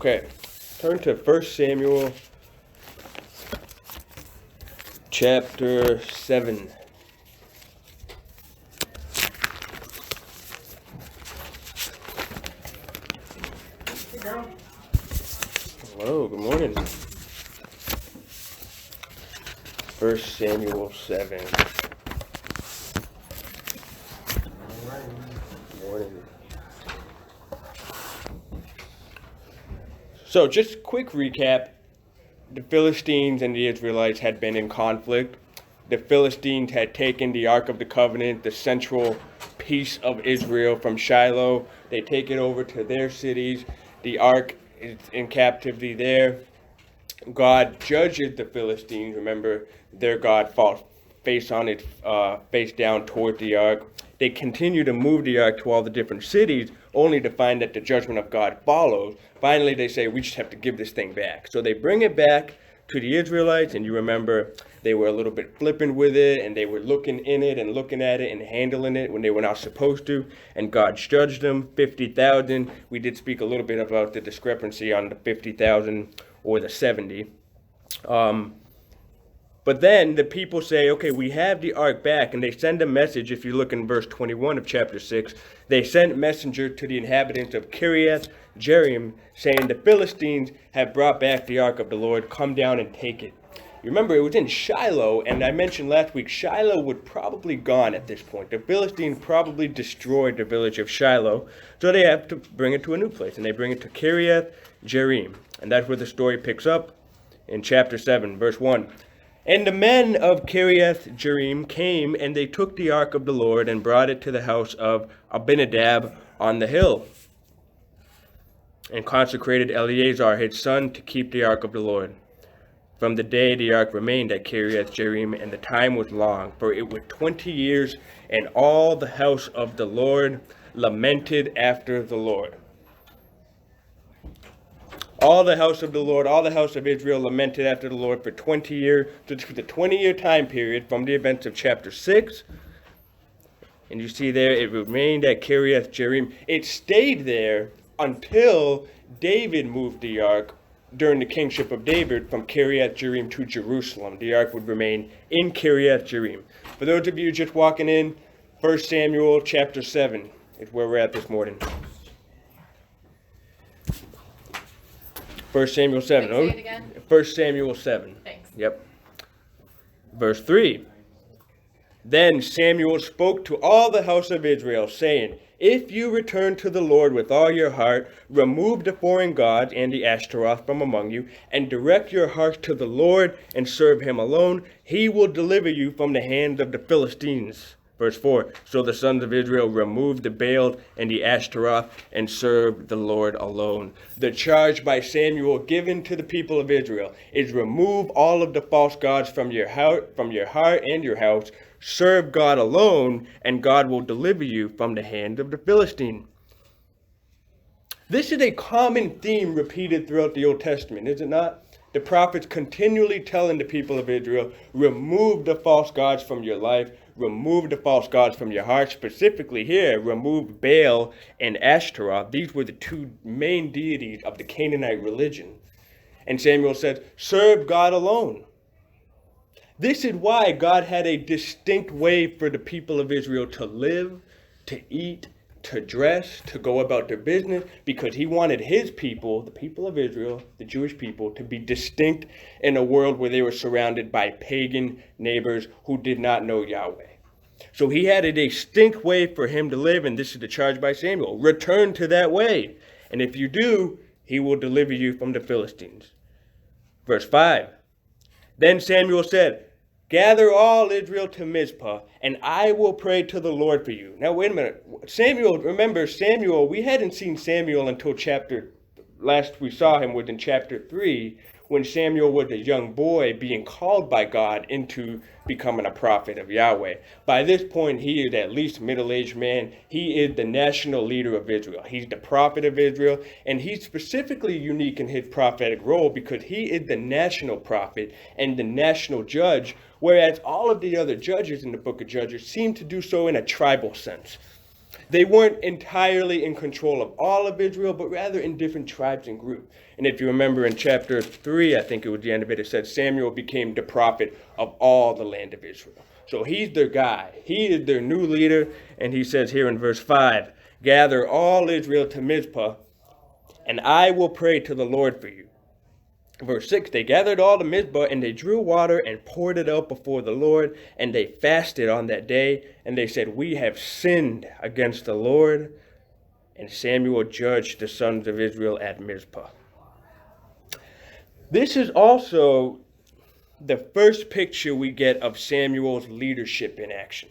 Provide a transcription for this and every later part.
Okay, turn to 1 Samuel chapter 7. Hello, good morning. 1 Samuel 7. Good morning. So, just a quick recap. The Philistines and the Israelites had been in conflict. The Philistines had taken the Ark of the Covenant, the central piece of Israel, from Shiloh. They take it over to their cities. The Ark is in captivity there. God judges the Philistines. Remember, their God falls face down toward the Ark. They continue to move the Ark to all the different cities, only to find that the judgment of God follows. Finally, they say, we just have to give this thing back. So they bring it back to the Israelites, and you remember they were a little bit flippant with it, and they were looking in it and looking at it and handling it when they were not supposed to, and God judged them, 50,000. We did speak a little bit about the discrepancy on the 50,000 or the 70. But then the people say, okay, we have the ark back, and they send a message. If you look in verse 21 of chapter 6, they sent a messenger to the inhabitants of Kiriath Jearim, saying, the Philistines have brought back the ark of the Lord. Come down and take it. You remember, it was in Shiloh, and I mentioned last week, Shiloh would probably gone at this point. The Philistines probably destroyed the village of Shiloh, so they have to bring it to a new place, and they bring it to Kiriath Jearim. And that's where the story picks up in chapter 7, verse 1. And the men of Kiriath Jearim came, and they took the ark of the Lord and brought it to the house of Abinadab on the hill, and consecrated Eleazar his son to keep the ark of the Lord. From the day the ark remained at Kiriath Jearim, and the time was long, for it was 20 years, and all the house of the Lord lamented after the Lord. All the house of the Lord, all the house of Israel lamented after the Lord for 20 years. So it's the 20-year time period from the events of chapter 6. And you see there, it remained at Kiriath Jearim. It stayed there until David moved the ark during the kingship of David from Kiriath Jearim to Jerusalem. The ark would remain in Kiriath Jearim. For those of you just walking in, 1 Samuel chapter 7 is where we're at this morning. 1 Samuel 7. Say it again. 1 Samuel 7. Thanks. Yep. Verse 3. Then Samuel spoke to all the house of Israel, saying, if you return to the Lord with all your heart, remove the foreign gods and the Ashtaroth from among you, and direct your hearts to the Lord and serve him alone, he will deliver you from the hands of the Philistines. Verse 4, so the sons of Israel removed the Baal and the Ashtaroth and served the Lord alone. The charge by Samuel given to the people of Israel is remove all of the false gods from your heart and your house. Serve God alone, and God will deliver you from the hand of the Philistine. This is a common theme repeated throughout the Old Testament, is it not? The prophets continually telling the people of Israel, remove the false gods from your life, remove the false gods from your heart. Specifically here, remove Baal and Ashtaroth. These were the two main deities of the Canaanite religion. And Samuel said, serve God alone. This is why God had a distinct way for the people of Israel to live, to eat, to dress, to go about their business, because he wanted his people, the people of Israel, the Jewish people, to be distinct in a world where they were surrounded by pagan neighbors who did not know Yahweh. So he had a distinct way for him to live, and this is the charge by Samuel. Return to that way, and if you do, he will deliver you from the Philistines. Verse 5. Then Samuel said, gather all Israel to Mizpah, and I will pray to the Lord for you. Now, wait a minute. Remember Samuel, we hadn't seen Samuel until last we saw him was in chapter 3, when Samuel was a young boy being called by God into becoming a prophet of Yahweh. By this point, he is at least middle-aged man. He is the national leader of Israel. He's the prophet of Israel, and he's specifically unique in his prophetic role because he is the national prophet and the national judge, whereas all of the other judges in the book of Judges seem to do so in a tribal sense. They weren't entirely in control of all of Israel, but rather in different tribes and groups. And if you remember in chapter 3, I think it was the end of it, it said Samuel became the prophet of all the land of Israel. So he's their guy. He is their new leader. And he says here in verse 5, gather all Israel to Mizpah, and I will pray to the Lord for you. Verse 6, they gathered all to Mizpah, and they drew water and poured it out before the Lord, and they fasted on that day, and they said, we have sinned against the Lord. And Samuel judged the sons of Israel at Mizpah. This is also the first picture we get of Samuel's leadership in action.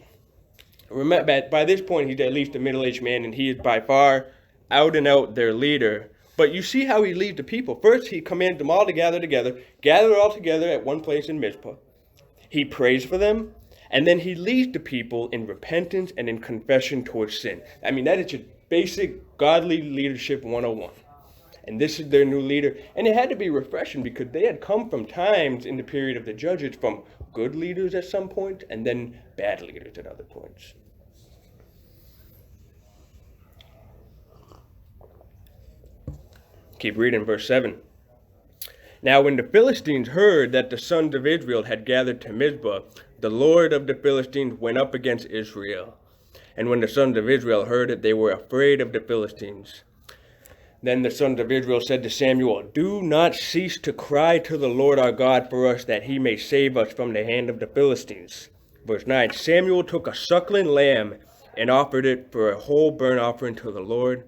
Remember, by this point, he's at least a middle-aged man, and he is by far out and out their leader. But you see how he leads the people. First, he commands them all to gather all together at one place in Mizpah. He prays for them, and then he leads the people in repentance and in confession towards sin. I mean, that is just basic godly leadership 101. And this is their new leader. And it had to be refreshing because they had come from times in the period of the judges from good leaders at some point and then bad leaders at other points. Keep reading verse 7. Now when the Philistines heard that the sons of Israel had gathered to Mizpah, the Lord of the Philistines went up against Israel. And when the sons of Israel heard it, they were afraid of the Philistines. Then the sons of Israel said to Samuel, do not cease to cry to the Lord our God for us, that he may save us from the hand of the Philistines. Verse 9, Samuel took a suckling lamb and offered it for a whole burnt offering to the Lord.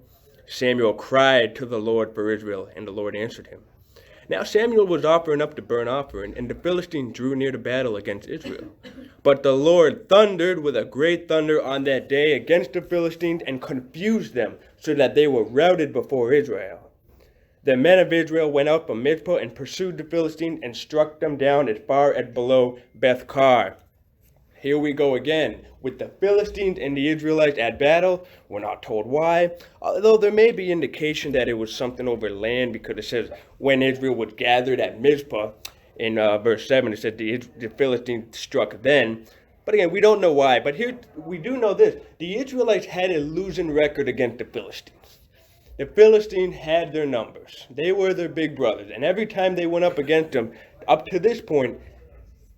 Samuel cried to the Lord for Israel, and the Lord answered him. Now Samuel was offering up the burnt offering, and the Philistines drew near to battle against Israel. But the Lord thundered with a great thunder on that day against the Philistines and confused them, so that they were routed before Israel. The men of Israel went out from Mizpah and pursued the Philistines and struck them down as far as below Beth-kar. Here we go again with the Philistines and the Israelites at battle. We're not told why, although there may be indication that it was something over land, because it says when Israel was gathered at Mizpah, in verse 7 it said the Philistines struck then. But again, we don't know why. But here we do know this. The Israelites had a losing record against the Philistines. The Philistines had their numbers. They were their big brothers. And every time they went up against them, up to this point,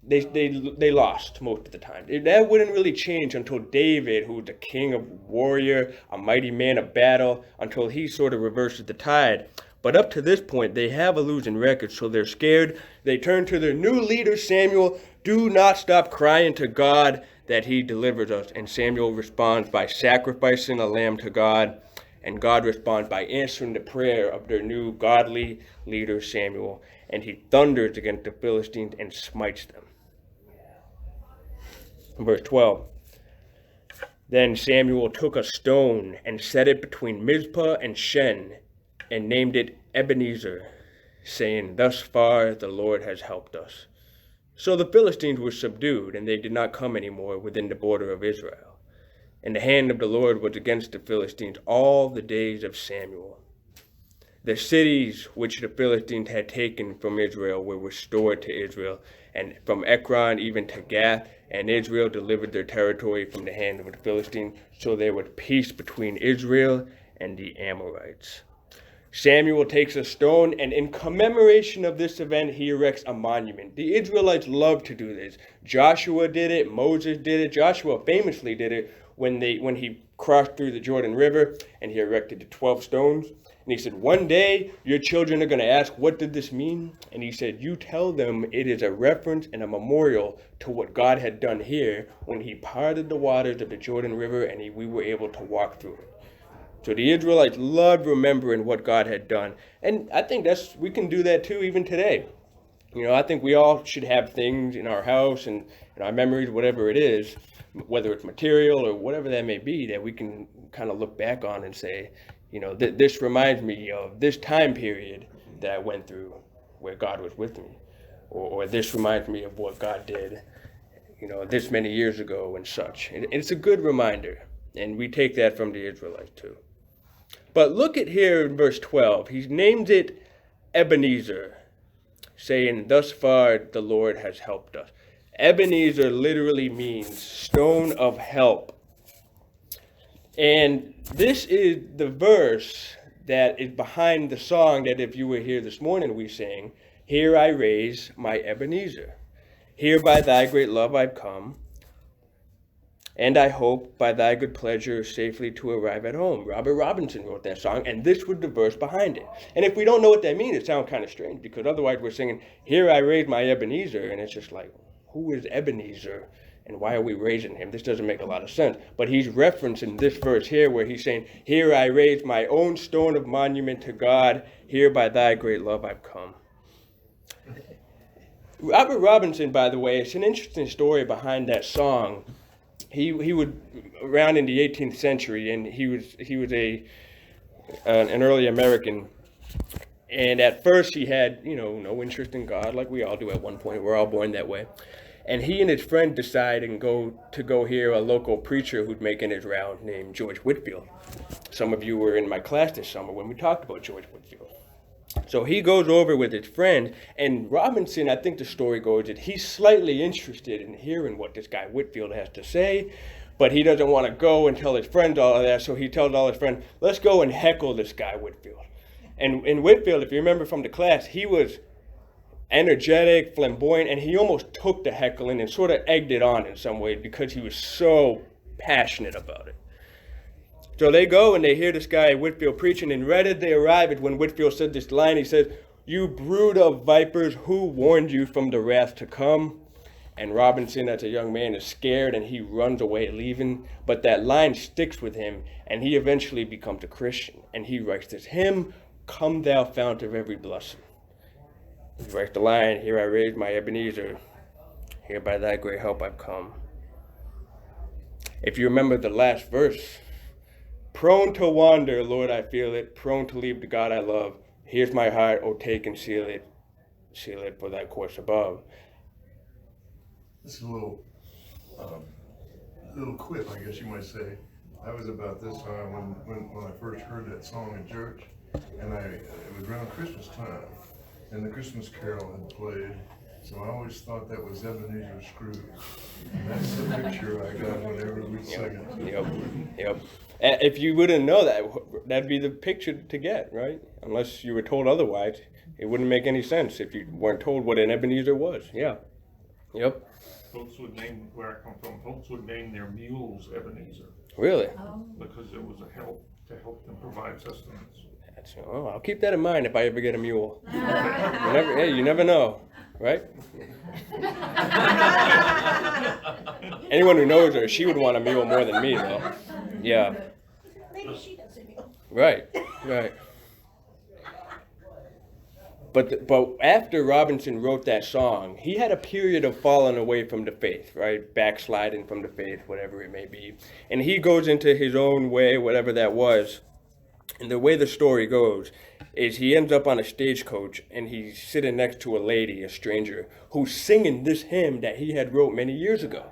they lost most of the time. That wouldn't really change until David, who was the king of warrior, a mighty man of battle, until he sort of reverses the tide. But up to this point, they have a losing record, so they're scared. They turn to their new leader, Samuel. Do not stop crying to God that he delivers us. And Samuel responds by sacrificing a lamb to God. And God responds by answering the prayer of their new godly leader, Samuel. And he thunders against the Philistines and smites them. Verse 12. Then Samuel took a stone and set it between Mizpah and Shen, and named it Ebenezer, saying, thus far the Lord has helped us. So the Philistines were subdued, and they did not come any more within the border of Israel. And the hand of the Lord was against the Philistines all the days of Samuel. The cities which the Philistines had taken from Israel were restored to Israel, and from Ekron even to Gath, and Israel delivered their territory from the hand of the Philistines, so there was peace between Israel and the Amorites. Samuel takes a stone, and in commemoration of this event, he erects a monument. The Israelites love to do this. Joshua did it, Moses did it. Joshua famously did it when he crossed through the Jordan River, and he erected the 12 stones. And he said, one day your children are going to ask, what did this mean? And he said, you tell them it is a reference and a memorial to what God had done here when he parted the waters of the Jordan River and we were able to walk through it. So the Israelites loved remembering what God had done. And I think we can do that too even today. You know, I think we all should have things in our house and in our memories, whatever it is, whether it's material or whatever that may be, that we can kind of look back on and say, you know, this reminds me of this time period that I went through where God was with me. Or this reminds me of what God did, you know, this many years ago and such. And it's a good reminder. And we take that from the Israelites too. But look at here in verse 12. He names it Ebenezer, saying, thus far the Lord has helped us. Ebenezer literally means stone of help. And this is the verse that is behind the song that if you were here this morning we sang, "Here I raise my Ebenezer. Here by thy great love I've come, and I hope by thy good pleasure safely to arrive at home." Robert Robinson wrote that song, and this was the verse behind it. And if we don't know what that means, it sounds kind of strange, because otherwise we're singing, "Here I raise my Ebenezer," and it's just like, who is Ebenezer? And why are we raising him? This doesn't make a lot of sense. But he's referencing this verse here where he's saying, "Here I raise my own stone of monument to God. Here by thy great love I've come." Robert Robinson, by the way, it's an interesting story behind that song. He was around in the 18th century, and he was an early American. And at first he had, no interest in God, like we all do at one point. We're all born that way. And he and his friend decide and go hear a local preacher who's making his round named George Whitefield. Some of you were in my class this summer when we talked about George Whitefield. So he goes over with his friend, and Robinson, I think the story goes that he's slightly interested in hearing what this guy Whitefield has to say, but he doesn't want to go and tell his friends all of that, so he tells all his friends, "Let's go and heckle this guy Whitefield." And in Whitefield, if you remember from the class, he was energetic, flamboyant, and he almost took the heckling and sort of egged it on in some ways because he was so passionate about it. So they go and they hear this guy Whitefield preaching, and right as they arrive is when Whitefield said this line. He says, "You brood of vipers, who warned you from the wrath to come?" And Robinson, as a young man, is scared and he runs away leaving. But that line sticks with him, and he eventually becomes a Christian. And he writes this hymn, "Come thou fount of every blessing." He writes the line, "Here I raise my Ebenezer. Here by thy great help I've come." If you remember the last verse, "Prone to wander, Lord, I feel it, prone to leave the God I love. Here's my heart, oh take and seal it for thy course above." This is a little quip, I guess you might say. I was about this time when I first heard that song in church, and it was around Christmas time, and the Christmas Carol had played, so I always thought that was Ebenezer Scrooge. And that's the picture I got whenever we sing it. Yep. If you wouldn't know that, that'd be the picture to get, right? Unless you were told otherwise, it wouldn't make any sense if you weren't told what an Ebenezer was. Yeah. Yep. Folks would name, where I come from, folks would name their mules Ebenezer Really? because it was a help to help them provide sustenance. I'll keep that in mind if I ever get a mule. You never know, right? Anyone who knows her, she would want a mule more than me, though. Yeah. Maybe she does a mule. Right. But after Robinson wrote that song, he had a period of falling away from the faith, right? Backsliding from the faith, whatever it may be. And he goes into his own way, whatever that was. And the way the story goes is he ends up on a stagecoach and he's sitting next to a lady, a stranger, who's singing this hymn that he had wrote many years ago.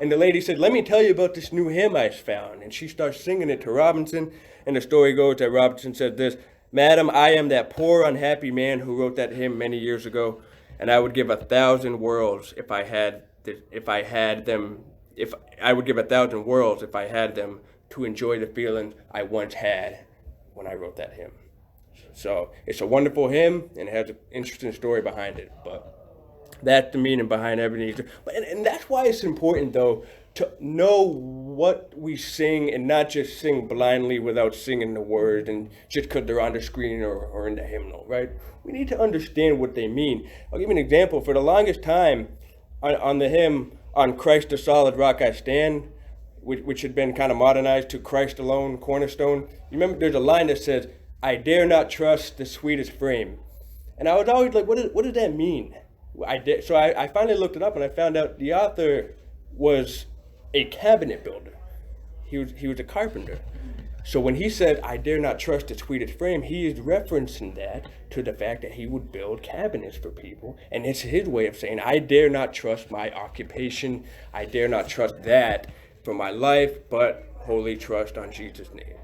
And the lady said, "Let me tell you about this new hymn I found." And she starts singing it to Robinson. And the story goes that Robinson said this, "Madam, I am that poor unhappy man who wrote that hymn many years ago, and I would give 1,000 worlds if I had them to enjoy the feelings I once had when I wrote that hymn." So it's a wonderful hymn, and it has an interesting story behind it. But that's the meaning behind Ebenezer. And that's why it's important, though, to know what we sing and not just sing blindly without singing the words and just because they're on the screen or in the hymnal, right? We need to understand what they mean. I'll give you an example. For the longest time, on the hymn, "On Christ the solid rock I stand," which had been kind of modernized to "Christ alone, cornerstone," you remember there's a line that says, "I dare not trust the sweetest frame." And I was always like, what does that mean? So I finally looked it up, and I found out the author was a cabinet builder. He was a carpenter. So when he said, "I dare not trust the sweetest frame," he is referencing that to the fact that he would build cabinets for people. And it's his way of saying, I dare not trust my occupation. I dare not trust that for my life, but wholly trust on Jesus' name.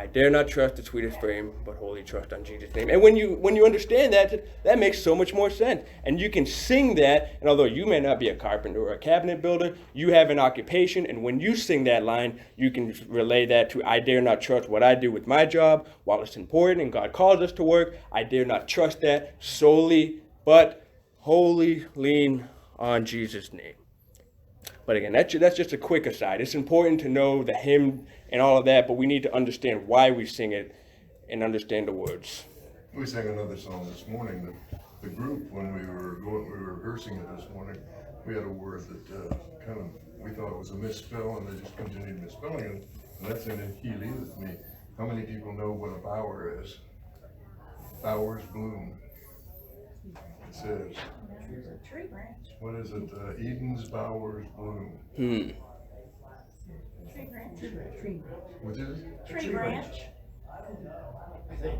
I dare not trust the sweetest frame, but wholly trust on Jesus' name. And when you understand that, that makes so much more sense. And you can sing that, and although you may not be a carpenter or a cabinet builder, you have an occupation, and when you sing that line, you can relay that to, I dare not trust what I do with my job, while it's important and God calls us to work, I dare not trust that solely, but wholly lean on Jesus' name. But again, that's just a quick aside. It's important to know the hymn and all of that, but we need to understand why we sing it and understand the words. We sang another song this morning. The group, when we were rehearsing it this morning, we had a word that we thought it was a misspell, and they just continued misspelling it. And that's in He Leadeth Me. How many people know what a bower is? Bowers bloom. It says, Tree branch. what is it? Eden's bowers bloom. Tree branch. What is it? Tree branch. I think.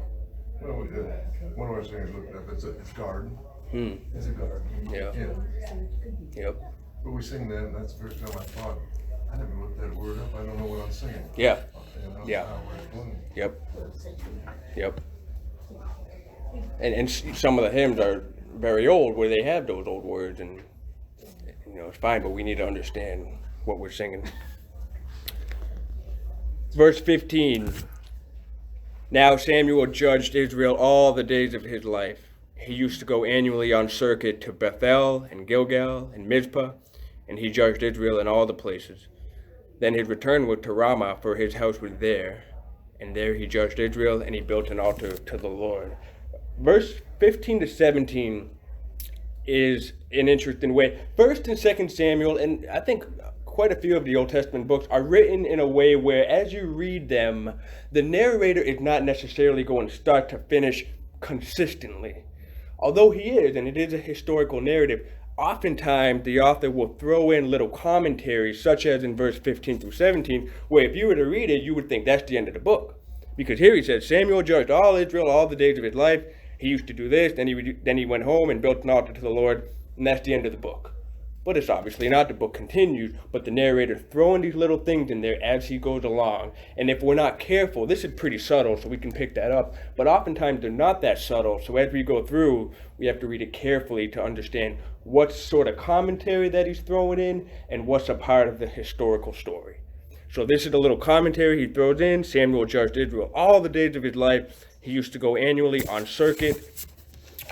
Well, one of our singers looked it up. It's garden. It's a garden. Yeah. Yep. But we sing that, and that's the first time I thought, I never looked that word up. I don't know what I'm singing. Yeah. Yeah. Yep. Yep. And some of the hymns are very old where they have those old words, and it's fine, but we need to understand what we're singing. Verse 15. Now Samuel judged Israel all the days of his life. He used to go annually on circuit to Bethel and Gilgal and Mizpah, and he judged Israel in all the places. Then his return was to Ramah, for his house was there, and there he judged Israel, and he built an altar to the Lord. Verse 15 to 17 is an interesting way. 1st and 2nd Samuel, and I think quite a few of the Old Testament books, are written in a way where as you read them, the narrator is not necessarily going start to finish consistently. Although he is, and it is a historical narrative, oftentimes the author will throw in little commentaries, such as in verse 15 through 17, where if you were to read it, you would think that's the end of the book. Because here he says, Samuel judged all Israel all the days of his life. He used to do this, then he went home and built an altar to the Lord, and that's the end of the book. But it's obviously not. The book continues, but the narrator throwing these little things in there as he goes along. And if we're not careful, this is pretty subtle, so we can pick that up. But oftentimes they're not that subtle, so as we go through, we have to read it carefully to understand what sort of commentary that he's throwing in and what's a part of the historical story. So this is a little commentary he throws in. Samuel judged Israel all the days of his life. He used to go annually on circuit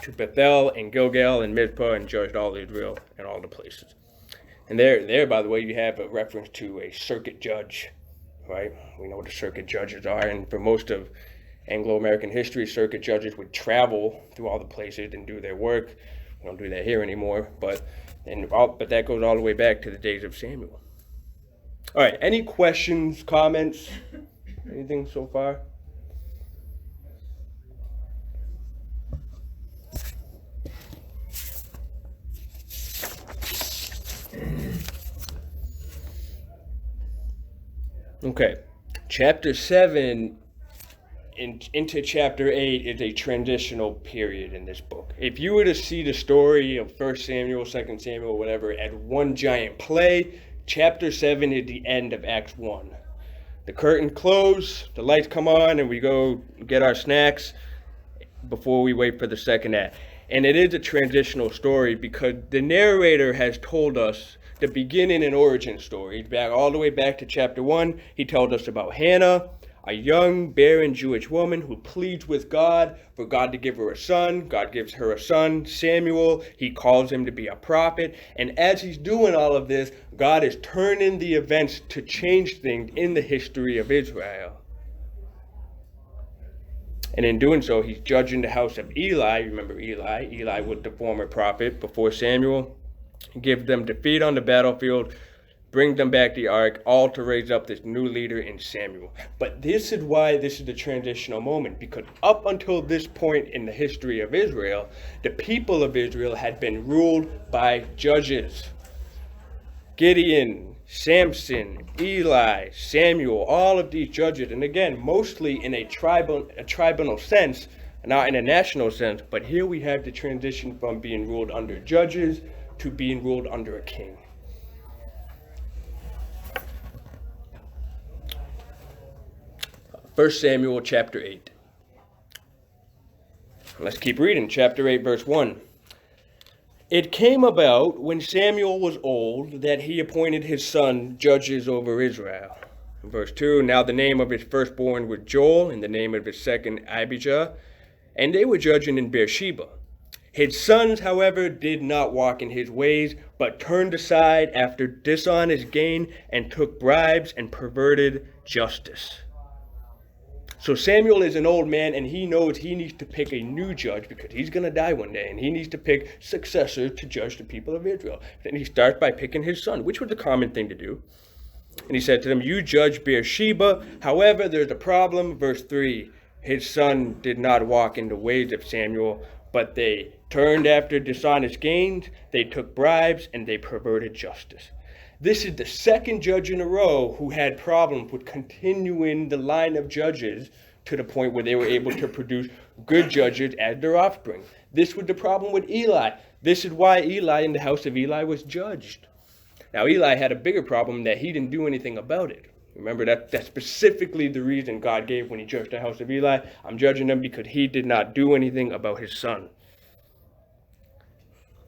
to Bethel and Gilgal and Mizpah and judged all Israel in all the places. And there, by the way, you have a reference to a circuit judge, right? We know what the circuit judges are, and for most of Anglo-American history, circuit judges would travel through all the places and do their work. We don't do that here anymore, but that goes all the way back to the days of Samuel. All right, any questions, comments, anything so far? Okay, chapter 7 into chapter 8 is a transitional period in this book. If you were to see the story of 1 Samuel, 2 Samuel, whatever, as one giant play, chapter 7 is the end of Acts 1. The curtain closes, the lights come on, and we go get our snacks before we wait for the second act. And it is a transitional story because the narrator has told us the beginning and origin story. Back all the way back to chapter 1, he told us about Hannah, a young, barren Jewish woman who pleads with God for God to give her a son. God gives her a son, Samuel. He calls him to be a prophet. And as he's doing all of this, God is turning the events to change things in the history of Israel. And in doing so, he's judging the house of Eli. Remember Eli? Eli was the former prophet before Samuel. Give them defeat on the battlefield, bring them back the ark, all to raise up this new leader in Samuel. But this is why this is the transitional moment, because up until this point in the history of Israel, the people of Israel had been ruled by judges. Gideon, Samson, Eli, Samuel, all of these judges, and again, mostly in a tribal sense, not in a national sense, but here we have the transition from being ruled under judges to being ruled under a king. 1 Samuel chapter 8. Let's keep reading. Chapter 8, verse 1. It came about when Samuel was old that he appointed his son judges over Israel. Verse 2, now the name of his firstborn was Joel, and the name of his second Abijah, and they were judging in Beersheba. His sons, however, did not walk in his ways, but turned aside after dishonest gain, and took bribes and perverted justice. So Samuel is an old man, and he knows he needs to pick a new judge because he's going to die one day, and he needs to pick successor to judge the people of Israel. And he starts by picking his son, which was a common thing to do. And he said to them, you judge Beersheba. However, there's a problem. Verse 3, his son did not walk in the ways of Samuel, but they turned after dishonest gains, they took bribes, and they perverted justice. This is the second judge in a row who had problems with continuing the line of judges to the point where they were able to produce good judges as their offspring. This was the problem with Eli. This is why Eli in the house of Eli was judged. Now, Eli had a bigger problem that he didn't do anything about it. Remember, that's specifically the reason God gave when he judged the house of Eli. I'm judging them because he did not do anything about his son.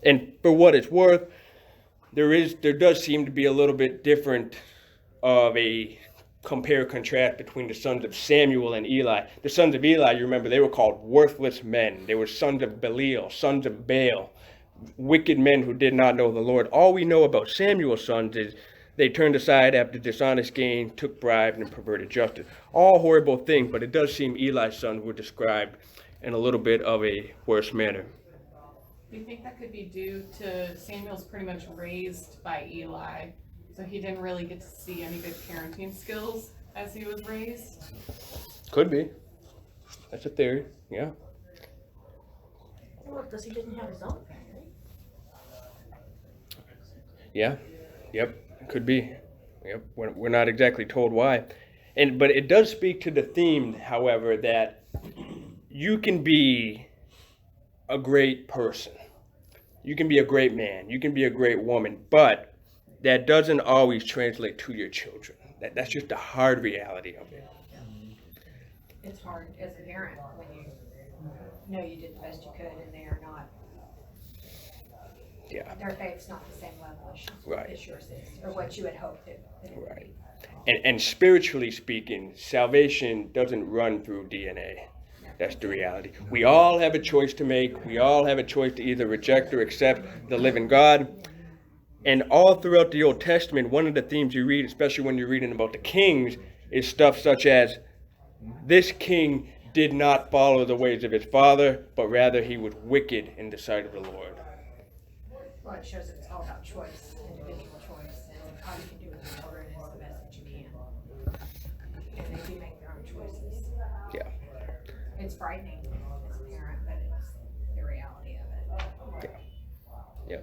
And for what it's worth, there does seem to be a little bit different of a compare contrast between the sons of Samuel and Eli. The sons of Eli, you remember, they were called worthless men. They were sons of Belial, sons of Baal, wicked men who did not know the Lord. All we know about Samuel's sons is they turned aside after dishonest gain, took bribes, and perverted justice. All horrible things, but it does seem Eli's sons were described in a little bit of a worse manner. Do you think that could be due to Samuel's pretty much raised by Eli, so he didn't really get to see any good parenting skills as he was raised? Could be. That's a theory, yeah. Well, because he didn't have his own family. Yeah, yep, could be. Yep, we're not exactly told why. But it does speak to the theme, however, that you can be a great person. You can be a great man. You can be a great woman, but that doesn't always translate to your children. That's just the hard reality of it. It's hard as a parent when you know you did the best you could and they are not, Yeah, their faith's not the same level Right. as yours is, or what you had hoped it would right. be. And spiritually speaking, salvation doesn't run through DNA. That's the reality. We all have a choice to make. We all have a choice to either reject or accept the living God. And all throughout the Old Testament, one of the themes you read, especially when you're reading about the kings, is stuff such as, this king did not follow the ways of his father, but rather he was wicked in the sight of the Lord. Well, it shows that it's all about choice, individual choice, and all you can do with your children is the best that you can. And they do make their own choices. Yeah. It's frightening as a parent, but it's the reality of it. Yeah.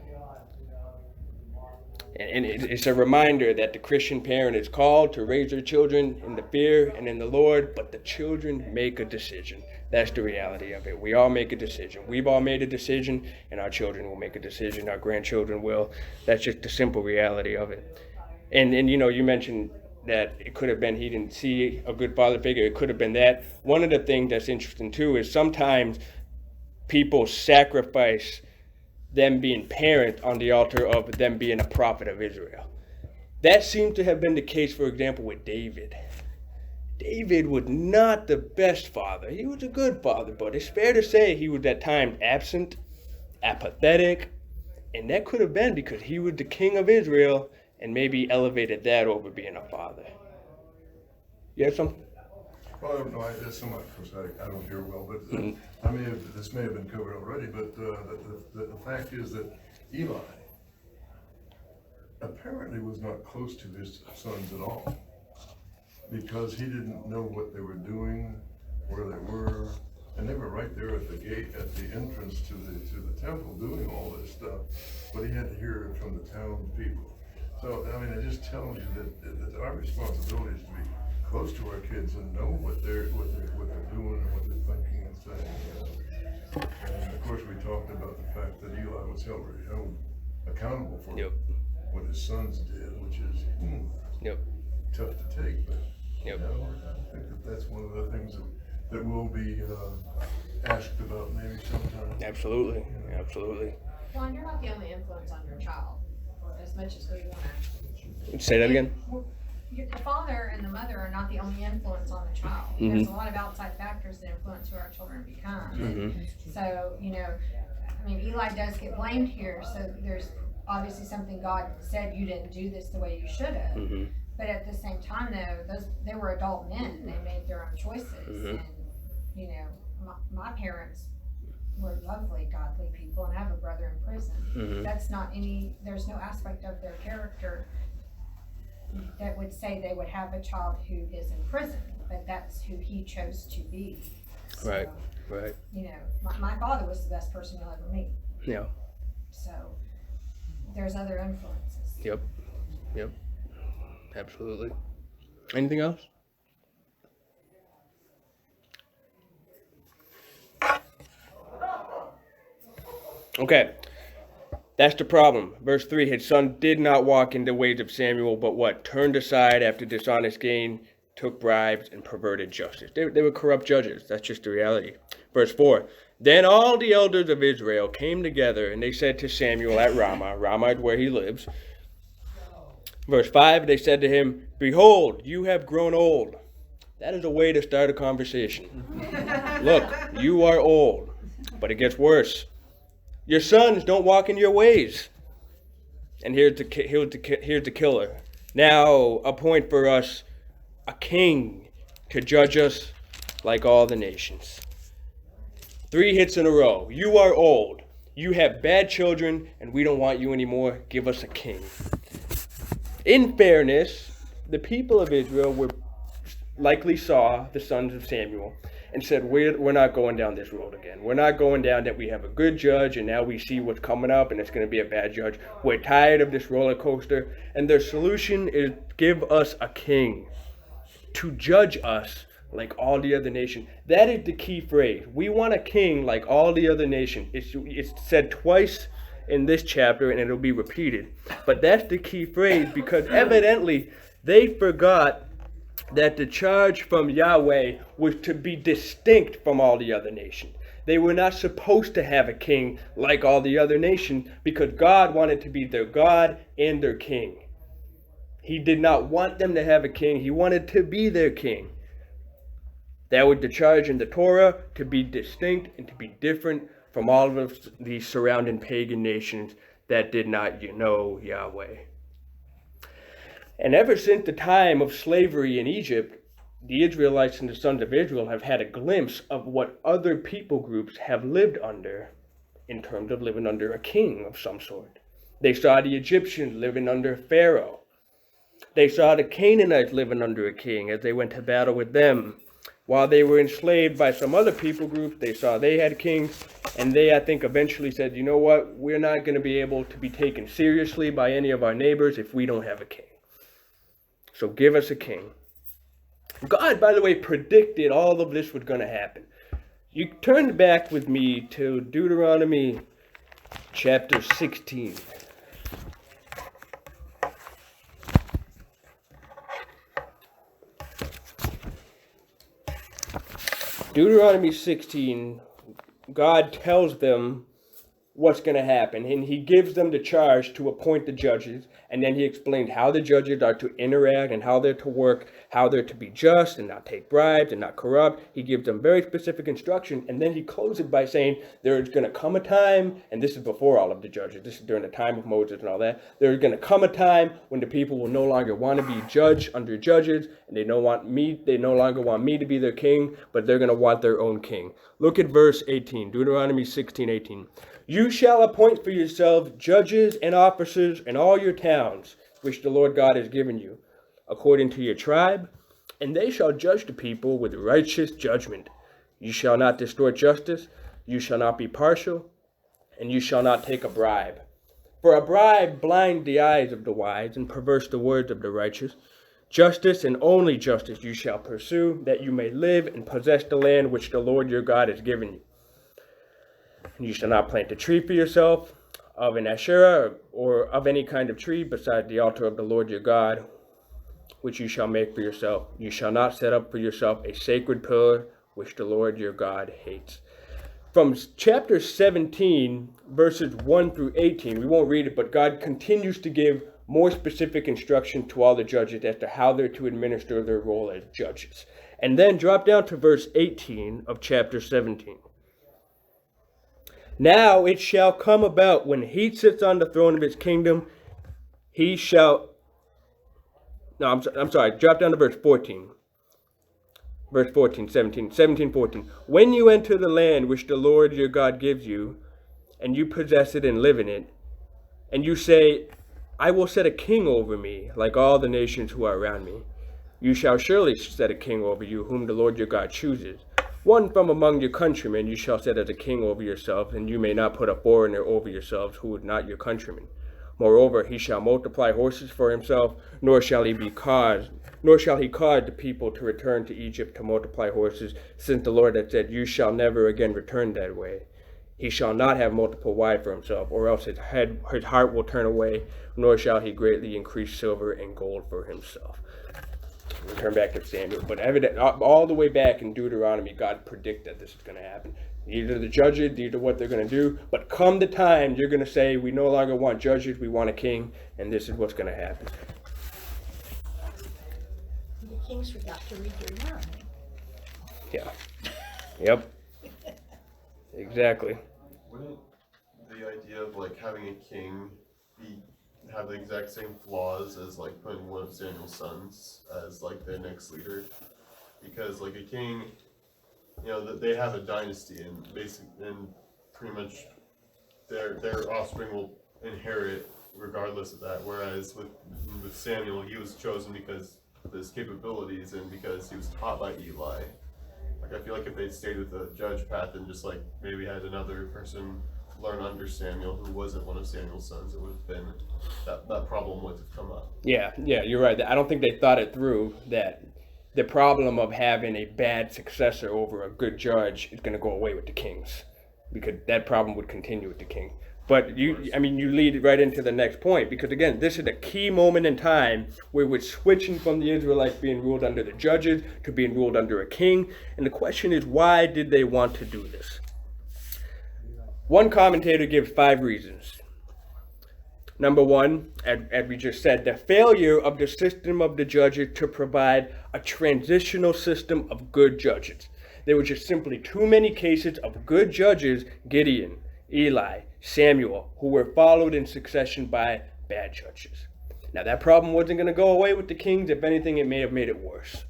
And it's a reminder that the Christian parent is called to raise their children in the fear and in the Lord, but the children make a decision. That's the reality of it. We all make a decision. We've all made a decision, and our children will make a decision. Our grandchildren will. That's just the simple reality of it. And you know, you mentioned that it could have been he didn't see a good father figure. It could have been that. One of the things that's interesting, too, is sometimes people sacrifice them being parent on the altar of them being a prophet of Israel. That seems to have been the case, for example, with David. David was not the best father. He was a good father, but it's fair to say he was at times absent, apathetic, and that could have been because he was the king of Israel and maybe elevated that over being a father. You have something? Well, no, that's somewhat prophetic. I don't hear well, but this may have been covered already. But the fact is that Eli apparently was not close to his sons at all, because he didn't know what they were doing, where they were, and they were right there at the gate, at the entrance to the temple, doing all this stuff. But he had to hear it from the town people. So I mean, it just tells you that our responsibility is to be close to our kids and know what they're doing and what they're thinking and saying. And of course, we talked about the fact that Eli was held accountable for what his sons did, which is tough to take. But Yep. You know, I think that that's one of the things that will be asked about maybe sometime. Absolutely. Absolutely. Well, and you're not the only influence on your child, as much as we wanna. Say that again. The father and the mother are not the only influence on the child. There's a lot of outside factors that influence who our children become. Mm-hmm. So, you know, I mean, Eli does get blamed here, so there's obviously something God said, you didn't do this the way you should have. Mm-hmm. But at the same time, though, they were adult men, they made their own choices. And, you know, my parents were lovely, godly people, and I have a brother in prison. That's not there's no aspect of their character that would say they would have a child who is in prison, but that's who he chose to be. So, Right. you know, my father was the best person you'll ever meet. Yeah. So there's other influences. Yep. Absolutely. Anything else? Okay. That's the problem. Verse 3, his son did not walk in the ways of Samuel, but what? Turned aside after dishonest gain, took bribes, and perverted justice. They were corrupt judges. That's just the reality. Verse 4, then all the elders of Israel came together, and they said to Samuel at Ramah, Ramah is where he lives. Verse 5, they said to him, behold, you have grown old. That is a way to start a conversation. Look, you are old. But it gets worse. Your sons don't walk in your ways. And here's the killer. Now appoint for us a king to judge us like all the nations. 3 hits in a row. You are old. You have bad children, and we don't want you anymore. Give us a king. In fairness, the people of Israel likely saw the sons of Samuel and said, we're not going down this road again. We're not going down that we have a good judge and now we see what's coming up and it's going to be a bad judge. We're tired of this roller coaster. And their solution is give us a king to judge us like all the other nations. That is the key phrase. We want a king like all the other nations. It's said twice in this chapter and it'll be repeated. But that's the key phrase because evidently they forgot that the charge from Yahweh was to be distinct from all the other nations. They were not supposed to have a king like all the other nations because God wanted to be their God and their king. He did not want them to have a king. He wanted to be their king. That was the charge in the Torah, to be distinct and to be different from all of the surrounding pagan nations that did not know Yahweh. And ever since the time of slavery in Egypt, the Israelites and the sons of Israel have had a glimpse of what other people groups have lived under in terms of living under a king of some sort. They saw the Egyptians living under Pharaoh. They saw the Canaanites living under a king as they went to battle with them. While they were enslaved by some other people groups, they saw they had kings, and they, I think, eventually said, you know what, we're not going to be able to be taken seriously by any of our neighbors if we don't have a king. So give us a king. God, by the way, predicted all of this was going to happen. You turn back with me to Deuteronomy chapter 16. Deuteronomy 16, God tells them what's going to happen, and he gives them the charge to appoint the judges, and then he explains how the judges are to interact and how they're to work, how they're to be just and not take bribes and not corrupt. He gives them very specific instruction, and then he closes by saying there's going to come a time, and this is before all of the judges, this is during the time of Moses and all that, there's going to come a time when the people will no longer want to be judged under judges, and they no longer want me to be their king, but they're going to want their own king. Look at verse 18, Deuteronomy 16:18. You shall appoint for yourselves judges and officers in all your towns, which the Lord God has given you, according to your tribe, and they shall judge the people with righteous judgment. You shall not distort justice, you shall not be partial, and you shall not take a bribe. For a bribe blinds the eyes of the wise and perverts the words of the righteous. Justice and only justice you shall pursue, that you may live and possess the land which the Lord your God has given you. You shall not plant a tree for yourself of an Asherah or of any kind of tree beside the altar of the Lord your God, which you shall make for yourself. You shall not set up for yourself a sacred pillar, which the Lord your God hates. From chapter 17, verses 1 through 18, we won't read it, but God continues to give more specific instruction to all the judges as to how they're to administer their role as judges. And then drop down to verse 18 of chapter 17. Now it shall come about when he sits on the throne of his kingdom, he shall... No, I'm sorry. Drop down to verse 14. Verse 14, 17, 14. When you enter the land which the Lord your God gives you, and you possess it and live in it, and you say, I will set a king over me, like all the nations who are around me. You shall surely set a king over you, whom the Lord your God chooses. One from among your countrymen you shall set as a king over yourself, and you may not put a foreigner over yourselves who is not your countryman. Moreover, he shall multiply horses for himself, nor shall he cause the people to return to Egypt to multiply horses, since the Lord had said, you shall never again return that way. He shall not have multiple wives for himself, or else his heart will turn away, nor shall he greatly increase silver and gold for himself. We'll turn back to Samuel, but all the way back in Deuteronomy, God predicted this is going to happen. These are the judges, these are what they're going to do, but come the time, you're going to say, we no longer want judges, we want a king, and this is what's going to happen. The kings forgot to read Deuteronomy. Yeah. Yep. Exactly. Wouldn't the idea of like having a king have the exact same flaws as like putting one of Samuel's sons as like the next leader? Because like a king, you know, they have a dynasty and pretty much their offspring will inherit regardless of that. Whereas with Samuel, he was chosen because of his capabilities and because he was taught by Eli. Like I feel like if they'd stayed with the judge path and just like maybe had another person learn under Samuel who wasn't one of Samuel's sons, it would have been that problem would have come up. Yeah, you're right. I don't think they thought it through, that the problem of having a bad successor over a good judge is going to go away with the kings, because that problem would continue with the king. But you lead right into the next point, because again, this is a key moment in time where we're switching from the Israelites being ruled under the judges to being ruled under a king. And the question is, why did they want to do this? One commentator gives 5 reasons. Number 1, as we just said, the failure of the system of the judges to provide a transitional system of good judges. There were just simply too many cases of good judges, Gideon, Eli, Samuel, who were followed in succession by bad judges. Now that problem wasn't going to go away with the kings. If anything, it may have made it worse.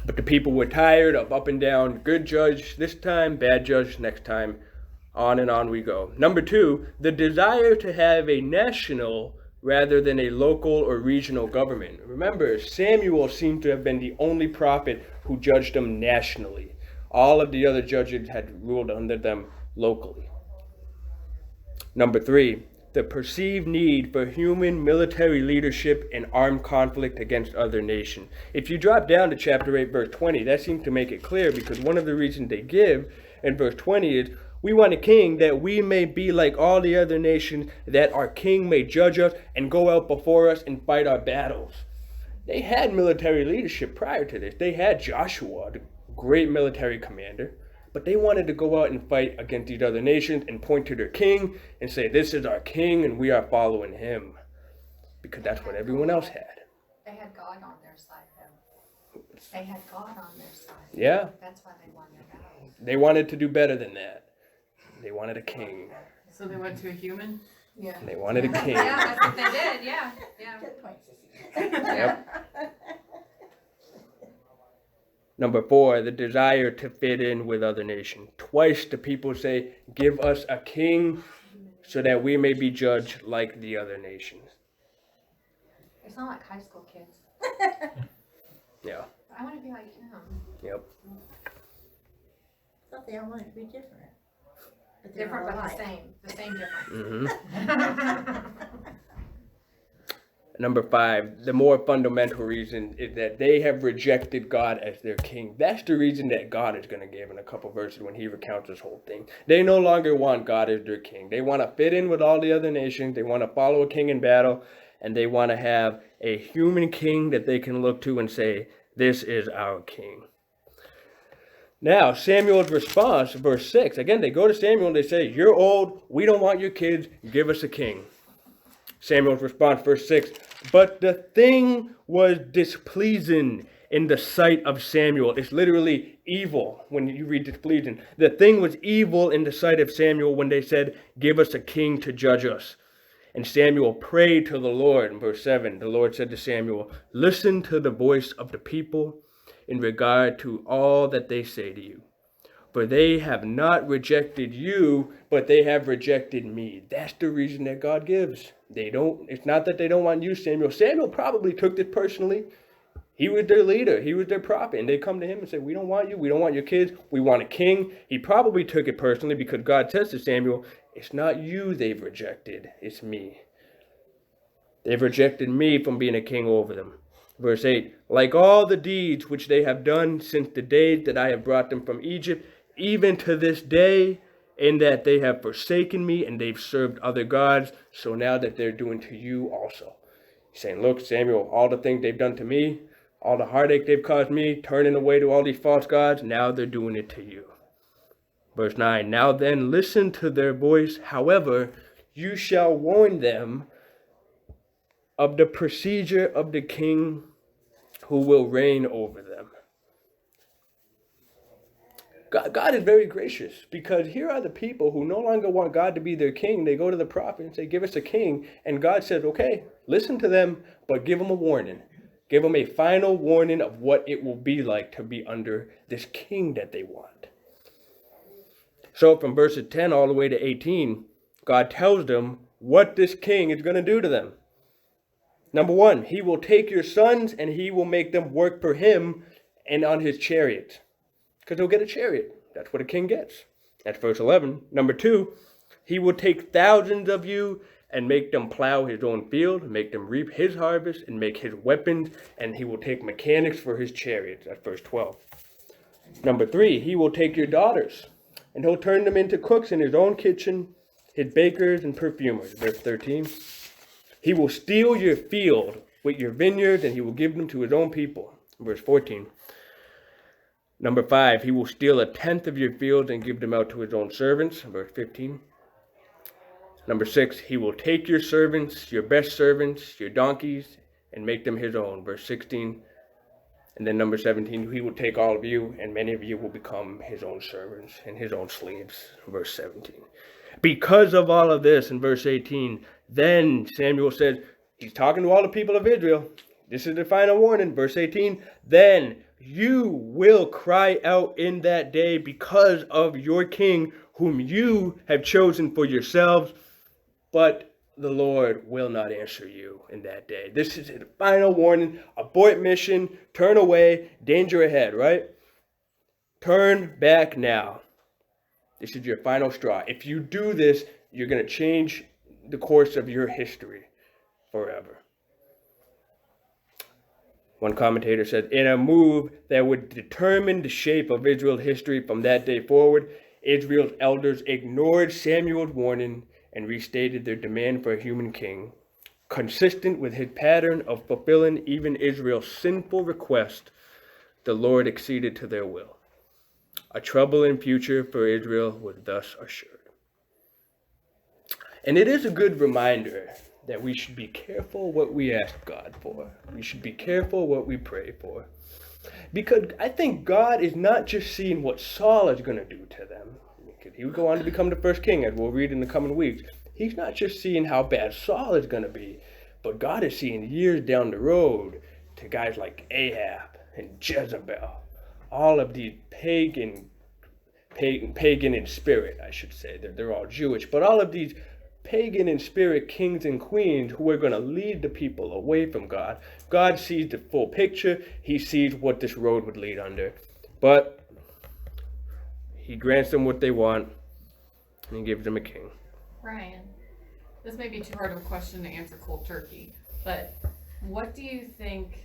But the people were tired of up and down, good judge this time, bad judge next time. On and on we go. Number 2, the desire to have a national rather than a local or regional government. Remember, Samuel seemed to have been the only prophet who judged them nationally. All of the other judges had ruled under them locally. Number 3, the perceived need for human military leadership in armed conflict against other nations. If you drop down to chapter 8, verse 20, that seems to make it clear, because one of the reasons they give in verse 20 is, we want a king that we may be like all the other nations, that our king may judge us and go out before us and fight our battles. They had military leadership prior to this. They had Joshua, the great military commander, but they wanted to go out and fight against these other nations and point to their king and say, this is our king and we are following him, because that's what everyone else had. They had God on their side, though. They had God on their side. Yeah. That's why they won their battles. They wanted to do better than that. They wanted a king. So they went to a human? Yeah. They wanted a king. Yeah, that's what they did. Yeah. Good point, Sissy. Yep. Number 4, the desire to fit in with other nations. Twice the people say, give us a king so that we may be judged like the other nations. They sound like high school kids. Yeah. I want to be like him. Yep. Thought they all wanted to be different. But they're Different, all but alike. the same. The same difference. Mm-hmm. Number 5, the more fundamental reason is that they have rejected God as their king. That's the reason that God is going to give in a couple verses when he recounts this whole thing. They no longer want God as their king. They want to fit in with all the other nations. They want to follow a king in battle. and they want to have a human king that they can look to and say, this is our king. Now, Samuel's response, verse 6, again, they go to Samuel and they say, you're old, we don't want your kids, give us a king. Samuel's response, verse 6, but the thing was displeasing in the sight of Samuel. It's literally evil when you read displeasing. The thing was evil in the sight of Samuel when they said, give us a king to judge us. And Samuel prayed to the Lord. In verse 7, the Lord said to Samuel, listen to the voice of the people in regard to all that they say to you. For they have not rejected you, but they have rejected me. That's the reason that God gives. It's not that they don't want you, Samuel. Samuel probably took this personally. He was their leader. He was their prophet. And they come to him and say, we don't want you. We don't want your kids. We want a king. He probably took it personally because God says to Samuel, it's not you they've rejected. It's me. They've rejected me from being a king over them. Verse 8, like all the deeds which they have done since the day that I have brought them from Egypt, even to this day, in that they have forsaken me and they've served other gods. So now that they're doing to you also. He's saying, look, Samuel, all the things they've done to me, all the heartache they've caused me, turning away to all these false gods, now they're doing it to you. Verse 9, now then listen to their voice. However, you shall warn them of the procedure of the king who will reign over them. God is very gracious, because here are the people who no longer want God to be their king. They go to the prophet and say, give us a king. And God says, okay, listen to them, but give them a warning. Give them a final warning of what it will be like to be under this king that they want. So from verses 10 all the way to 18, God tells them what this king is going to do to them. Number 1, he will take your sons and he will make them work for him and on his chariots. Because he'll get a chariot. That's what a king gets. That's verse 11. Number 2, he will take thousands of you and make them plow his own field, make them reap his harvest, and make his weapons, and he will take mechanics for his chariots. That's verse 12. Number 3, he will take your daughters, and he'll turn them into cooks in his own kitchen, his bakers and perfumers. Verse 13. He will steal your field with your vineyards, and he will give them to his own people. Verse 14. Number 5, he will steal 1/10 of your fields and give them out to his own servants. Verse 15. Number 6, he will take your servants, your best servants, your donkeys, and make them his own. Verse 16. And then number 17, he will take all of you, and many of you will become his own servants and his own slaves. Verse 17. Because of all of this, in verse 18, then Samuel says, he's talking to all the people of Israel. This is the final warning. Verse 18, then you will cry out in that day because of your king, whom you have chosen for yourselves, but the Lord will not answer you in that day. This is the final warning. Abort mission, turn away, danger ahead, right? Turn back now. This is your final straw. If you do this, you're going to change the course of your history forever. One commentator said, in a move that would determine the shape of Israel's history from that day forward, Israel's elders ignored Samuel's warning and restated their demand for a human king, consistent with his pattern of fulfilling even Israel's sinful request. The Lord acceded to their will. A troubling future for Israel was thus assured. And it is a good reminder that we should be careful what we ask God for. We should be careful what we pray for. Because I think God is not just seeing what Saul is going to do to them. He would go on to become the first king, as we'll read in the coming weeks. He's not just seeing how bad Saul is going to be, but God is seeing years down the road to guys like Ahab and Jezebel. All of these pagan in spirit, I should say. They're all Jewish, but all of these pagan in spirit kings and queens who are going to lead the people away from God. God sees the full picture. He sees what this road would lead under. But he grants them what they want, and he gives them a king. Ryan, this may be too hard of a question to answer cold turkey, but what do you think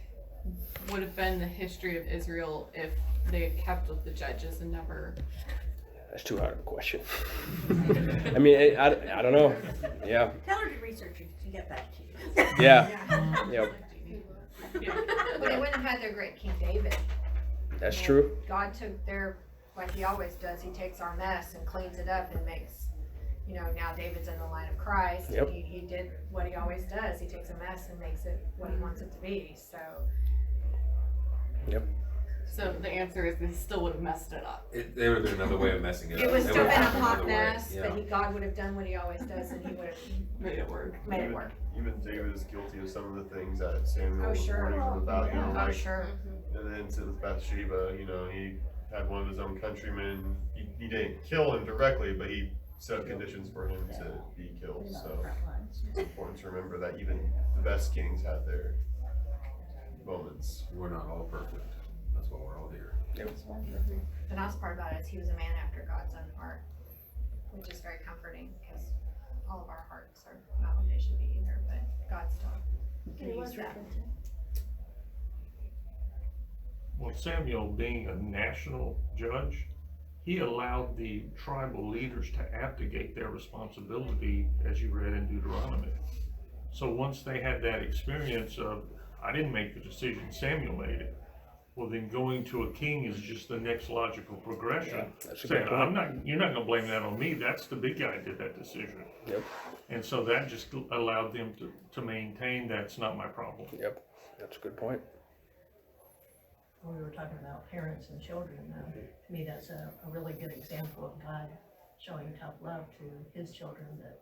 would have been the history of Israel if they had kept with the judges and never That's too hard of a question. I mean, I don't know. Yeah. Tell her to research it and get back to you. Yeah. Yep. But they wouldn't have had their great King David. That's true. God took their, like he always does, he takes our mess and cleans it up and makes, you know, now David's in the line of Christ. Yep. He did what he always does. He takes a mess and makes it what he wants it to be. So Yep. So the answer is they still would have messed it up. There would have been another way of messing it up. it would There still would been a have hot another way, mess, yeah. but God would have done what he always does and he would have Made it work. made it work. Even David is guilty of some of the things that Samuel Oh, was sure. warning him about. You know, Oh, like, sure. and then to Bathsheba, you know, he had one of his own countrymen. He didn't kill him directly, but he set conditions for him to be killed. So it's important to remember that even the best kings had their moments. We're not all perfect. That's why we're all here. The nice part about it is he was a man after God's own heart, which is very comforting because all of our hearts are not what they should be either, but God still can He use was that. repentant. Well, Samuel, being a national judge, he allowed the tribal leaders to abdicate their responsibility, as you read in Deuteronomy. So once they had that experience of, I didn't make the decision, Samuel made it. Well, then going to a king is just the next logical progression. Yeah, that's a Saying, good point. you're not gonna blame that on me, that's the big guy did that decision. Yep. And so that just allowed them to maintain that's not my problem. Yep. That's a good point. When we were talking about parents and children, to me, that's a really good example of God showing tough love to his children that,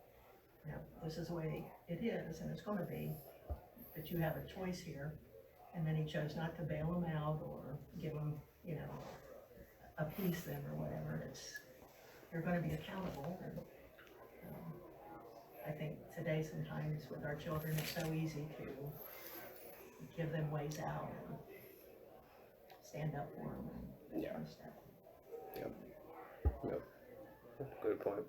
you know, this is the way it is and it's gonna be, but you have a choice here. And then he chose not to bail them out or give them, you know, appease them or whatever. You're gonna be accountable. And I think today sometimes with our children, it's so easy to give them ways out and stand up for them and that kind of stuff. Yep. Yep. Good point.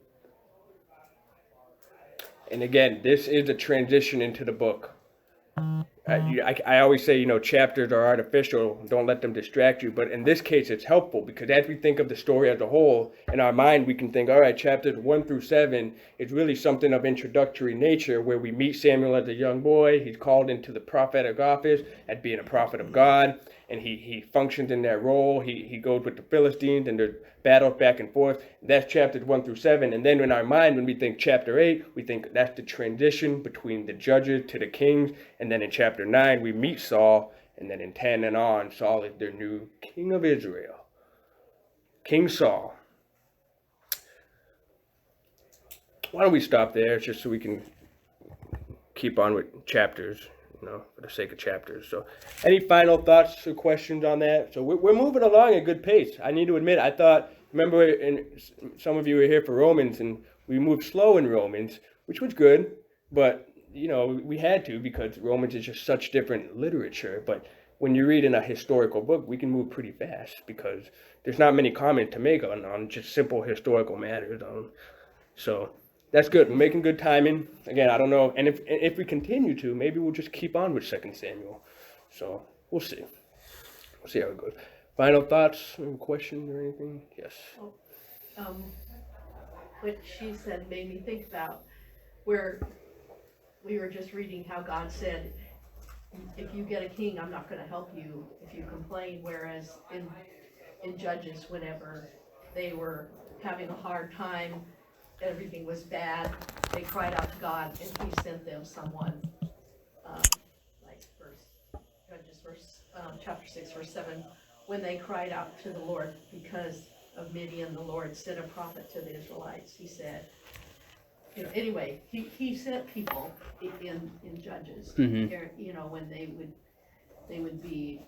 And again, this is a transition into the book. I always say, you know, chapters are artificial. Don't let them distract you. But in this case, it's helpful because as we think of the story as a whole, in our mind, we can think, all right, chapters 1 through 7 is really something of introductory nature where we meet Samuel as a young boy. He's called into the prophetic office as being a prophet of God, and he functions in that role. He goes with the Philistines, and there's battles back and forth. That's chapters 1 through 7. And then in our mind, when we think chapter 8, we think that's the transition between the judges to the kings. And then in chapter 9, we meet Saul. And then in 10 and on, Saul is their new king of Israel. King Saul. Why don't we stop there just so we can keep on with chapters, you know, for the sake of chapters. So any final thoughts or questions on that? So we're moving along at a good pace. I need to admit, I thought, remember, some of you were here for Romans, and we moved slow in Romans, which was good, but, you know, we had to because Romans is just such different literature. But when you read in a historical book, we can move pretty fast because there's not many comments to make on just simple historical matters. So that's good. We're making good timing. Again, I don't know. And if we continue to, maybe we'll just keep on with 2 Samuel. So we'll see. We'll see how it goes. Final thoughts, or questions, or anything? Yes. What she said made me think about where we were just reading how God said, if you get a king, I'm not going to help you if you complain. Whereas in Judges, whenever they were having a hard time, everything was bad, they cried out to God, and he sent them someone, like chapter 6, verse 7, when they cried out to the Lord because of Midian, the Lord sent a prophet to the Israelites. He said, you know, anyway, he sent people in Judges, you know, when they would be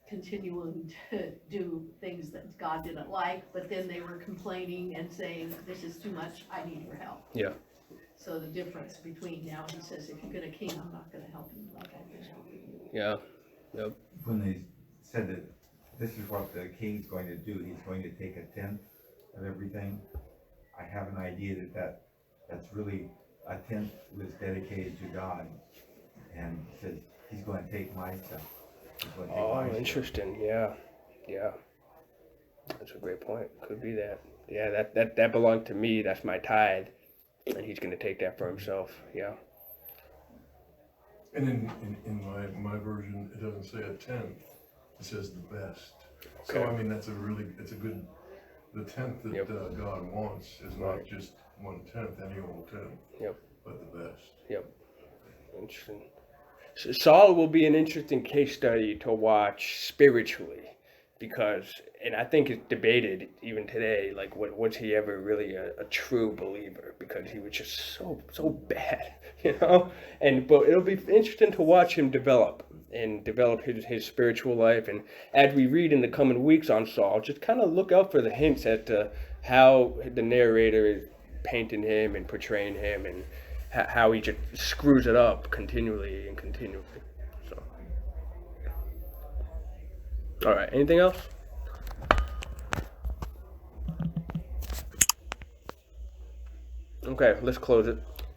continuing to do things that God didn't like, but then they were complaining and saying, this is too much, I need your help. Yeah. So the difference between now, he says, if you get a king, I'm not gonna help you like I've been helping you. Yeah. Yep. When they said that this is what the king's going to do, he's going to take 1/10 of everything, I have an idea that's really 1/10 was dedicated to God, and says he's going to take my stuff. He's going to take my stuff. Interesting. Yeah. Yeah. That's a great point. Could be that. Yeah, that belonged to me. That's my tithe, and he's going to take that for himself. Yeah. And in my version, it doesn't say a tenth, it says the best. Okay. So I mean, it's a good, the tenth that Yep. God wants is Right. not just 1/10, any old tenth, Yep. but the best. Yep. Interesting. Saul will be an interesting case study to watch spiritually, because, and I think it's debated even today, like was he ever really a true believer, because he was just so bad, you know. But it'll be interesting to watch him develop his spiritual life, and as we read in the coming weeks on Saul, just kind of look out for the hints as to how the narrator is painting him and portraying him, and how he just screws it up continually. So, all right, anything else? Okay, let's close it.